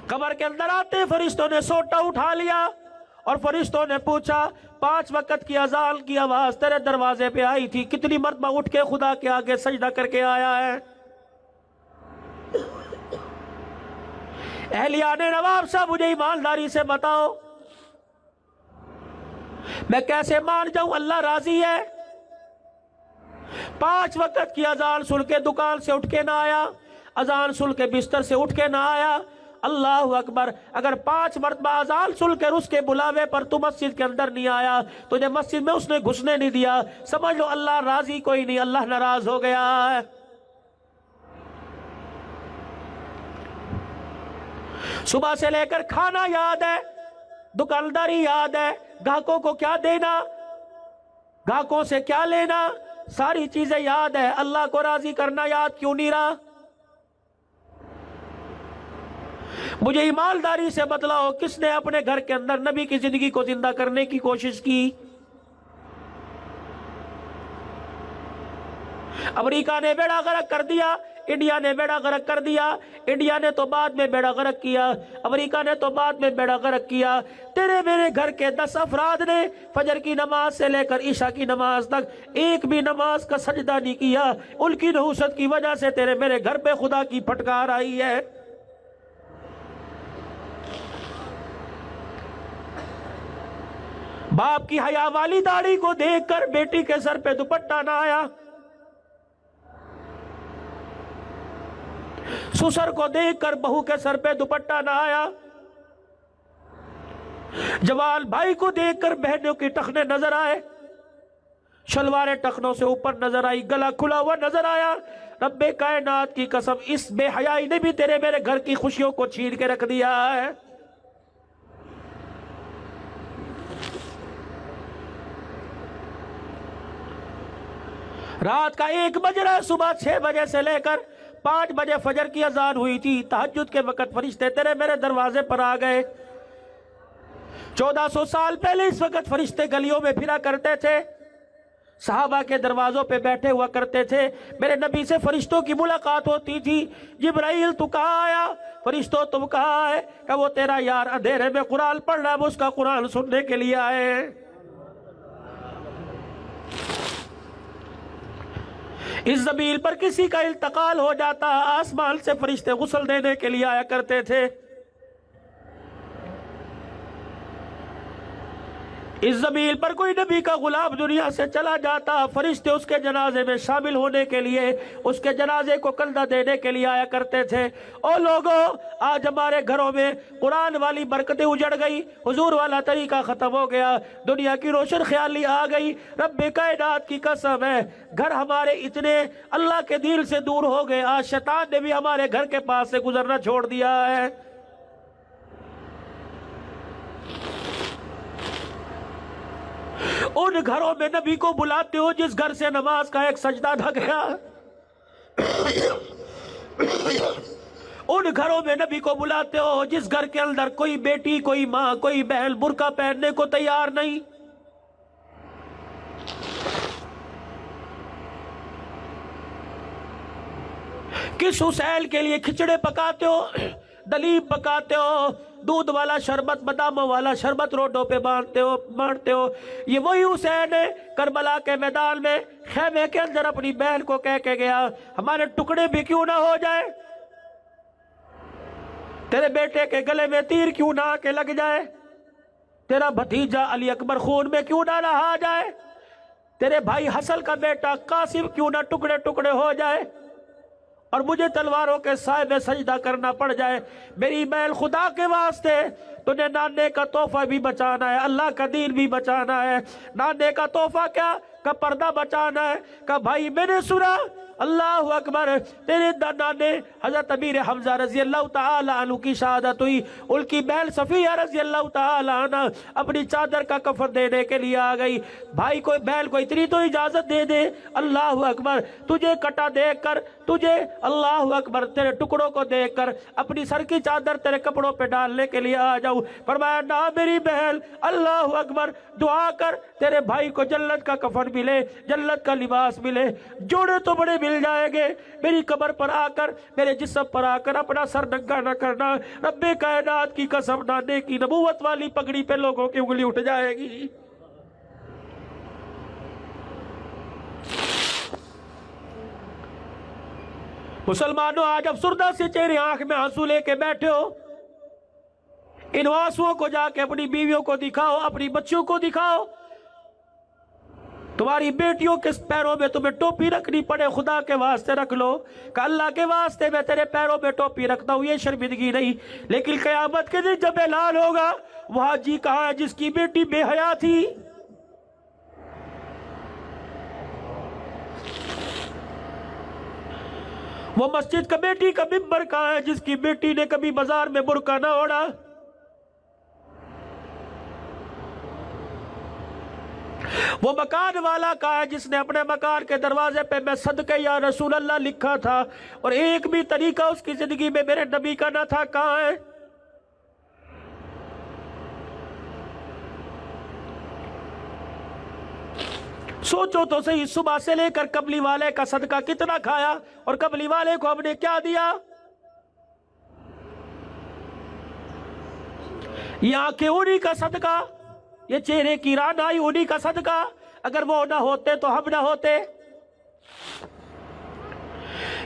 कब्र के अंदर आते फरिश्तों ने सोटा उठा लिया और फरिश्तों ने पूछा 5 वक्त की अजान की आवाज तेरे दरवाजे पे आई थी, कितनी मरतबा उठ के खुदा के आगे सजदा करके आया है? अहलिया ने नवाब साहब मुझे ईमानदारी से बताओ, मैं कैसे मान जाऊं अल्लाह राजी है? 5 वक्त की अजान सुन के दुकान से उठ के ना आया, अजान सुन के बिस्तर से उठ के ना आया। अल्लाह अकबर, अगर 5 मरतबा अजान सुन कर उसके बुलावे पर तू मस्जिद के अंदर नहीं आया, तुझे मस्जिद में उसने घुसने नहीं दिया, समझ लो अल्लाह राजी कोई नहीं, अल्लाह नाराज हो गया है। सुबह से लेकर खाना याद है, दुकानदारी याद है, ग्राहकों को क्या देना, ग्राहकों से क्या लेना, सारी चीजें याद है। अल्लाह को राजी करना याद क्यों नहीं रहा? मुझे ईमानदारी से बतलाओ, किसने अपने घर के अंदर नबी की जिंदगी को जिंदा करने की कोशिश की? अमेरिका ने बेड़ा गर्क कर दिया, इंडिया ने बेड़ा गर्क कर दिया। इंडिया ने तो बाद में बेड़ा गर्क किया, अमेरिका ने तो बाद में बेड़ा गर्क किया। तेरे मेरे घर के 10 अफराद ने फजर की नमाज से लेकर ईशा की नमाज तक एक भी नमाज का सजदा नहीं किया। उनकी नहुसत की वजह से तेरे मेरे घर पे खुदा की फटकार आई है। बाप की हया वाली दाढ़ी को देखकर बेटी के सर पे दुपट्टा ना आया, ससुर को देखकर बहू के सर पे दुपट्टा ना आया, जवान भाई को देखकर बहनों की टखने नजर आए, शलवारें टखनों से ऊपर नजर आई, गला खुला हुआ नजर आया। रब्बे कायनात की कसम, इस बेहयाई ने भी तेरे मेरे घर की खुशियों को छीन के रख दिया है। रात का 1 बज रहा है, सुबह 6 बजे से लेकर 5 बजे फजर की अजान हुई थी। तहज्जुद के वक्त फरिश्ते तेरे मेरे दरवाजे पर आ गए। 1400 साल पहले इस वक्त फरिश्ते गलियों में फिरा करते थे, सहाबा के दरवाजों पे बैठे हुआ करते थे। मेरे नबी से फरिश्तों की मुलाकात होती थी। जिब्राइल तू कहाँ आया? फरिश्तों तुम कहाँ है? कि वो तेरा यार अंधेरे में कुरान पढ़ रहा है, वो उसका कुरान सुनने के लिए आए हैं। इस जमीन पर किसी का इंतकाल हो जाता, आसमान से फरिश्ते गुस्ल देने के लिए आया करते थे। इस जमीन पर कोई नबी का गुलाम दुनिया से चला जाता, फरिश्ते उसके जनाजे में शामिल होने के लिए, उसके जनाजे को कंधा देने के लिए आया करते थे। ओ लोगों, आज हमारे घरों में कुरान वाली बरकतें उजड़ गई, हुजूर वाला तरीका खत्म हो गया, दुनिया की रोशन ख्याली आ गई। रब्बे कायनात की कसम है, घर हमारे इतने अल्लाह के दिल से दूर हो गए, आज शैतान ने भी हमारे घर के पास से गुजरना छोड़ दिया है। उन घरों में नबी को बुलाते हो जिस घर से नमाज का एक सजदा न गया। उन घरों में नबी को बुलाते हो जिस घर के अंदर कोई बेटी, कोई माँ, कोई बहन बुर्का पहनने को तैयार नहीं। किस हुसैन के लिए खिचड़े पकाते हो, दलीब पकाते हो, दूध वाला शरबत, बादामों वाला शरबत रोडों पे बांटते हो। ये वही हुसैन है करबला के मैदान में खेमे के अंदर अपनी बहन को कह के गया, हमारे टुकड़े भी क्यों ना हो जाए, तेरे बेटे के गले में तीर क्यों ना आके लग जाए, तेरा भतीजा अली अकबर खून में क्यों ना नहा जाए, तेरे भाई हसन का बेटा कासिम क्यों ना टुकड़े टुकड़े हो जाए और मुझे तलवारों के साए में सजदा करना पड़ जाए। मेरी बहन, खुदा के वास्ते तुझे नाने का तोहफा भी बचाना है, अल्लाह का दीन भी बचाना है। नाने का तोहफा क्या? का पर्दा बचाना है। का भाई मैंने सुना अल्लाह अकबर, तेरे नाने हजरत अमीर हमजा रजी अल्लाह तआला अन्हु की शहादत हुई, उनकी बहन सफिया रजी अल्लाह तआला अन्हा अपनी चादर का कफन देने के लिए आ गई। भाई को, बहन को इतनी तो इजाजत दे दे, अल्लाह अकबर, तुझे कटा देखकर, तुझे अल्लाह अकबर तेरे टुकड़ों को देखकर अपनी सर की चादर तेरे कपड़ों पे डालने के लिए आ जाऊं। फरमाया ना मेरी बहन, अल्लाह अकबर, दुआ कर तेरे भाई को जन्नत का कफन मिले, जन्नत का लिबास मिले, जोड़े तो बड़े मिल जाएंगे। मेरी कब्र पर आकर, मेरे जिस्म पर आकर अपना सर नंगा न करना। रब्बे कायनात की कसम, नाने की नबूवत वाली पगड़ी पे लोगों की उंगली उठ जाएगी। मुसलमानों, आज अफसुर्दा से चेहरे आंख में आंसू लेके बैठे हो। इन आंसुओं को जाके अपनी बीवियों को दिखाओ, अपनी बच्चियों को दिखाओ। तुम्हारी बेटियों के पैरों में तुम्हें टोपी रखनी पड़े, खुदा के वास्ते रख लो। कि अल्लाह के वास्ते मैं तेरे पैरों में टोपी रखता हूं, ये शर्मिंदगी नहीं। लेकिन कयामत के दिन जब ऐलान होगा, वहां जी कहां है जिसकी बेटी बेहया थी? वो मस्जिद कमेटी का मिंबर कहां है जिसकी बेटी ने कभी बाजार में बुर्का ना ओढ़ा? वो मकान वाला कहां है जिसने अपने मकान के दरवाजे पे मैं सदके या रसूल अल्लाह लिखा था और एक भी तरीका उसकी जिंदगी में मेरे नबी का ना था? कहां है? सोचो तो सही, सुबह से लेकर कबली वाले का सदका कितना खाया और कबली वाले को हमने क्या दिया? ये आंखें उन्हीं का सदका, ये चेहरे की रानाई उन्हीं का सदका। अगर वो ना होते तो हम ना होते।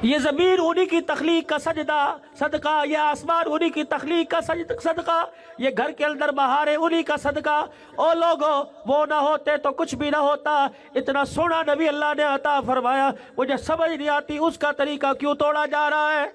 ये जमीन उन्हीं की तखलीक का सदका, ये आसमान उन्हीं की तखलीक का सदका, ये घर के अंदर बहारे उन्हीं का सदका। ओ लोगों, वो ना होते तो कुछ भी ना होता। इतना सोना नबी अल्लाह ने अता फरमाया, मुझे समझ नहीं आती उसका तरीका क्यों तोड़ा जा रहा है।